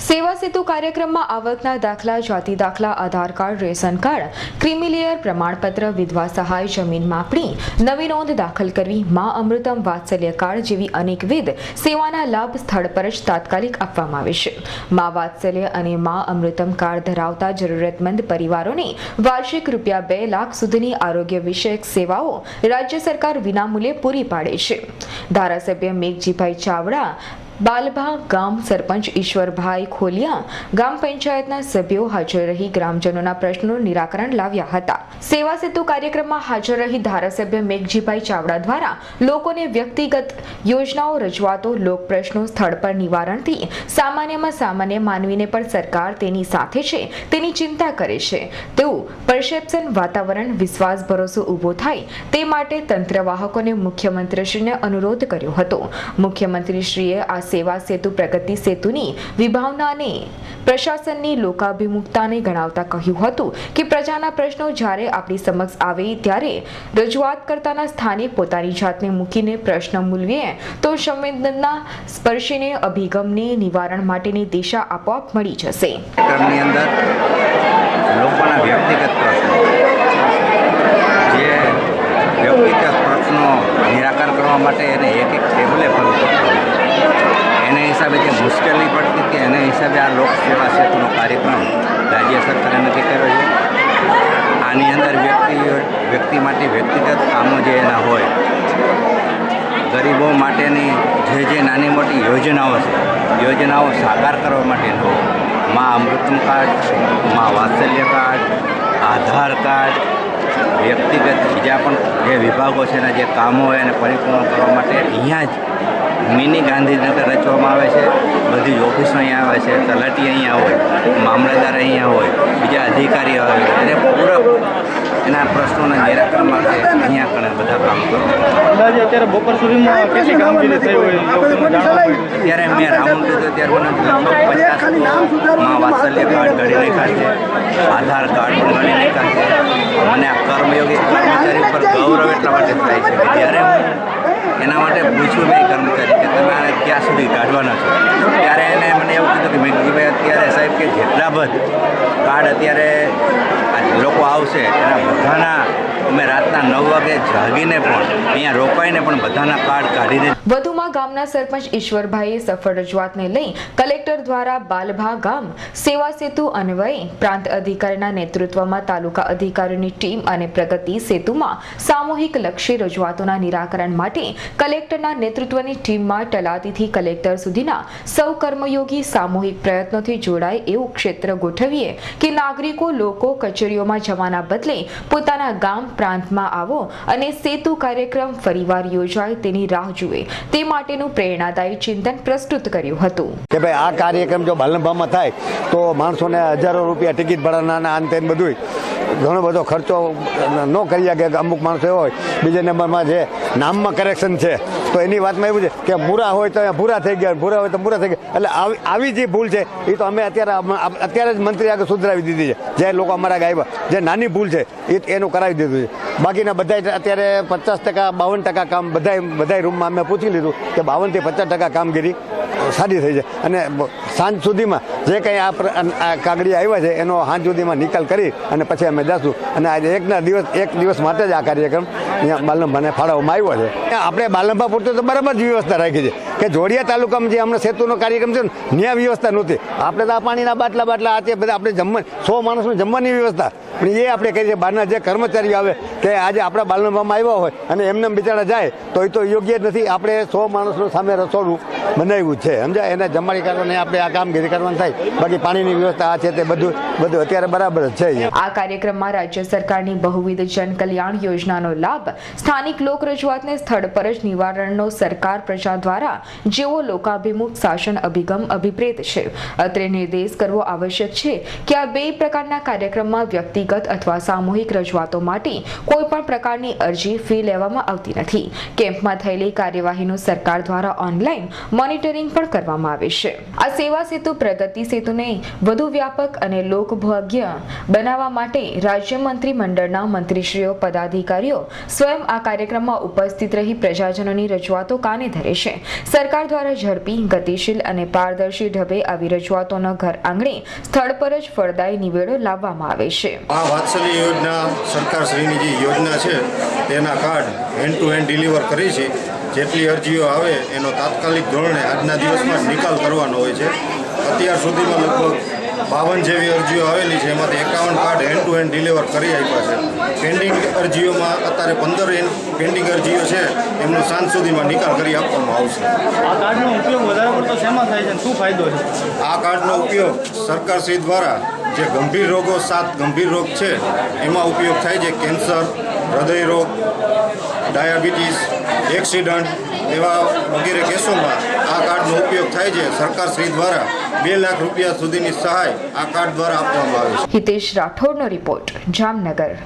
સેવા સેતુ કાર્યક્રમમાં આવકના દાખલા, જાતિ દાખલા, આધાર કાર્ડ, રેશન કાર્ડ, ક્રિમિલિયર પ્રમાણપત્ર, વિધવા સહાય, જમીન માપણી, નવી નોંધ દાખલ કરવી, મા અમૃતમ વાત્સલ્ય કાર્ડ જેવી અનેકવિધ સેવાના લાભ સ્થળ પર જ તાત્કાલિક આપવામાં આવે છે। મા વાત્સલ્ય અને મા અમૃતમ કાર્ડ ધરાવતા જરૂરિયાતમંદ પરિવારોને વાર્ષિક ₹2 લાખ સુધીની આરોગ્ય વિષયક સેવાઓ રાજ્ય સરકાર વિનામૂલ્યે પૂરી પાડે છે। ધારાસભ્ય મેઘજીભાઈ ચાવડા, બાલભા ગામ સરપંચ ઈશ્વરભાઈ ખોલિયા, ગામ પંચાયતના સભ્યો હાજર રહી ગ્રામજનોના પ્રશ્નોનું નિરાકરણ લાવ્યા હતા। સેવા સેતુ કાર્યક્રમમાં હાજર રહી ધારાસભ્ય મેઘજીભાઈ ચાવડા દ્વારા લોકોને વ્યક્તિગત યોજનાઓ, રજૂઆતો, લોક પ્રશ્નો સ્થળ પર નિવારણથી સામાન્યમાં સામાન્ય માનવીને પણ સરકાર તેની સાથે છે તેની ચિંતા કરે છે તેવું પરસેપ્શન વાતાવરણ, વિશ્વાસ, ભરોસો ઊભો થાય તે માટે તંત્રવાહકોને મુખ્યમંત્રીશ્રીને અનુરોધ કર્યો હતો। મુખ્યમંત્રીશ્રીએ આ સેવા સેતુ પ્રગતિ સેતુની વિભાવનાને પ્રશાસનની લોકાભિમુખતાને ગણાવતા કહ્યું હતું કે પ્રજાના પ્રશ્નો જ્યારે આપણી સમક્ષ આવે ત્યારે રજૂઆત કરતાના સ્થાને પોતાની જાતને મૂકીને પ્રશ્ન મૂલવીએ તો સંવેદના સ્પર્શીને અભિગમને નિવારણ માટેની દિશા આપોઆપ મળી જશે। ની અંદર લોકોના વ્યક્તિગત પ્રશ્નો જે વ્યક્તિગત પ્રશ્નો નિરાકરણ કરવા માટે એને એક ટેબલે ફરવું પડતું, એને હિસાબે જે મુશ્કેલી પડતી હતી એને હિસાબે આ લોક સેવા સેતુનો કાર્યક્રમ રાજ્ય સરકારે નક્કી કર્યો છે। આની અંદર વ્યક્તિ માટે વ્યક્તિગત કામો જે એના હોય, ગરીબો માટેની જે નાની મોટી યોજનાઓ છે, યોજનાઓ સાકાર કરવા માટેનો મા અમૃતમ કાર્ડ, મા વાત્સલ્ય કાર્ડ, આધાર કાર્ડ, વ્યક્તિગત બીજા પણ જે વિભાગો છે એના જે કામો હોય એને પરિપૂર્ણ કરવા માટે અહીંયા જ મિની ગાંધીનગર રચવામાં આવે છે। બધી જ ઓફિસો અહીંયા આવે છે, તલાટી અહીંયા હોય, મામલતદાર અહીંયા હોય, બીજા અધિકારીઓ હોય, એને પૂરક એના પ્રશ્નોના નિરાકરણ માટે અહીંયા ઘણા બધા કામ કરો। અત્યારે બપોર સુધીમાં કેટલી કામગીરી થઈ હોય ત્યારે મેં રાઉન્ડ લીધો ત્યારે મને લગભગ 50 માં વાત્સલ્ય કાર્ડ ઘડી નાખ્યા છે, આધાર કાર્ડ પણ ઘડી નાખ્યા છે। અને આ કર્મયોગી કર્મચારી પર ગૌરવ એટલા માટે થાય છે કે જ્યારે હું એના માટે પૂછ્યું મેં કર્મચારી કે તમે આને ક્યાં સુધી કાઢવાના છો, ત્યારે એને મને એવું કીધું કે મેઘજીભાઈ અત્યારે સાહેબ કે જેટલા બધા કાર્ડ અત્યારે લોકો આવશે એના બધાના અમે રાતના 9 વાગે જાગીને પણ અહીંયા રોકાઈને પણ બધાના કાર્ડ કાઢીને। વધુમાં ગામના સરપંચ ઈશ્વરભાઈએ સફળ રજૂઆતને લઈ કલેક્ટર દ્વારા બાલભા ગામ સેવા સેતુ અન્વયે પ્રાંત અધિકારીના નેતૃત્વમાં તાલુકા અધિકારીની ટીમ અને પ્રગતિ સેતુમાં સામૂહિક લક્ષી રજૂઆતોના નિરાકરણ માટે કલેક્ટરના નેતૃત્વની ટીમમાં તલાટીથી કલેક્ટર સુધીના સૌ કર્મયોગી સામૂહિક પ્રયત્નોથી જોડાય એવું ક્ષેત્ર ગોઠવીએ કે નાગરિકો, લોકો કચેરીઓમાં જવાના બદલે પોતાના ગામ પ્રાંતમાં આવો અને સેતુ કાર્યક્રમ ફરીવાર યોજાય તેની રાહ જુએ તે માટેનું પ્રેરણાદાયી ચિંતન પ્રસ્તુત કર્યું હતું કે ભાઈ આ કાર્યક્રમ જો બાલનભામાં થાય તો માણસોને હજારો રૂપિયા ટિકિટ ભાડાના અંતે બધું ઘણો બધો ખર્ચો ન કરી શકે। અમુક માણસો એવો હોય, બીજા નંબરમાં જે નામમાં કરેક્શન છે તો એની વાતમાં એવું છે કે ભૂરા હોય તો ભૂરા થઈ ગયા, ભૂરા હોય તો ભૂરા થઈ ગયા, એટલે આવી જે ભૂલ છે એ તો અમે અત્યારે જ મંત્રી આગળ સુધરાવી દીધી છે। જે લોકો અમારા આવ્યા જે નાની ભૂલ છે એનું કરાવી દીધું છે। બાકીના બધા અત્યારે 50%, 52% કામ બધા રૂમમાં અમે પૂછી લીધું કે 52 થી 50% કામગીરી સારી થઈ છે અને સાંજ સુધીમાં જે કંઈ આ કાગળિયા આવ્યા છે એનો સાંજ સુધીમાં નિકાલ કરી અને પછી અમે જઈશું। અને આજે એક દિવસ માટે જ આ કાર્યક્રમ અહીંયા બાલનભાને ફાળવવામાં આવ્યો છે। આપણે બાલનભા પૂરતું તો બરાબર જ વ્યવસ્થા રાખી છે કે જોડિયા તાલુકામાં જે હમણાં સેતુનો કાર્યક્રમ છે ને ત્યાં વ્યવસ્થા નહોતી। આપણે તો આ પાણીના બાટલા આ તે બધા આપણે 100 માણસનું જમવાની વ્યવસ્થા પણ એ આપણે કરીએ। બહારના જે કર્મચારીઓ આવે કે આજે આપણા બાલનભામાં આવ્યા હોય અને એમને બિચારા જાય તો એ તો યોગ્ય જ નથી। આપણે 100 માણસનું સામે રસોડું બનાવ્યું છે, સમજાય, એને જમાડી કાઢવાને આપણે આ કામગીરી કરવાની થાય। બાકી પાણીની વ્યવસ્થા આ છે તે બધું અત્યારે બરાબર જ છે। આ કાર્યક્રમમાં રાજ્ય સરકારની બહુવિધ જન કલ્યાણ યોજનાનો લાભ, સ્થાનિક લોક રજૂઆતને સ્થળ પર જ નિવારણનો સરકાર પ્રજા દ્વારા જેવો લોકાભિમુખ શાસન અભિગમ અભિપ્રેત છે, અત્રે નિર્દેશ કરવો આવશ્યક છે કે આ બે પ્રકારના કાર્યક્રમમાં વ્યક્તિગત અથવા સામૂહિક રજૂઆતો માટે કોઈ પણ પ્રકારની અરજી, ફી લેવામાં આવતી નથી। કેમ્પમાં થયેલી કાર્યવાહીનું સરકાર દ્વારા ઓનલાઈન મોનિટરિંગ પણ કરવામાં આવે છે। આ સેવા સેતુ પ્રગતિ સેતુને વધુ વ્યાપક અને લોકભોગ્ય બનાવવા માટે રાજ્ય મંત્રીમંડળના મંત્રીશ્રીઓ, પદાધિકારીઓ સ્વયં આ કાર્યક્રમમાં ઉપસ્થિત રહી પ્રજાજનોની રજૂઆતો કાને ધરે છે। સરકાર દ્વારા ઝડપી, ગતિશીલ અને પારદર્શી ઢબે આવી રજૂઆતોના ઘર આંગણે સ્થળ પર જ ફળદાયી નિવેડો લાવવામાં આવે છે. આ વાત્સલ્ય યોજના સરકારશ્રીની જે યોજના છે તેના card hand to hand deliver કરી છે. જેટલી અરજીઓ આવે એનો તાત્કાલિક ધોરણે આજના દિવસમાં જ નિકાલ કરવાનો હોય છે. અત્યાર સુધીમાં લગભગ 52 જેવી અરજીઓ આવેલી છે. એમાંથી 51 card hand to hand deliver કરી આપ્યા છે. પેન્ડિંગ અરજીઓમાં અત્યારે 15 પેન્ડિંગ અરજીઓ છે એમનો સાંજ સુધીમાં નિકાલ કરી આપવામાં આવશે. આ કાર્ડનો ઉપયોગ વધારે પડતો શેમાં થાય છે અને શું ફાયદો છે? આ કાર્ડનો ઉપયોગ સરકારશ્રી દ્વારા જે ગંભીર રોગો 7 ગંભીર રોગ છે એમાં ઉપયોગ થાય છે. કેન્સર, હૃદય રોગ, ડાયાબિટીસ, એક્સિડન્ટ એવા વગેરે કેસોમાં આ કાર્ડનો ઉપયોગ થાય છે. સરકારશ્રી દ્વારા 2 લાખ રૂપિયા સુધીની સહાય આ કાર્ડ દ્વારા આપવામાં આવે છે. હિતેશ રાઠોડનો રિપોર્ટ, જામનગર.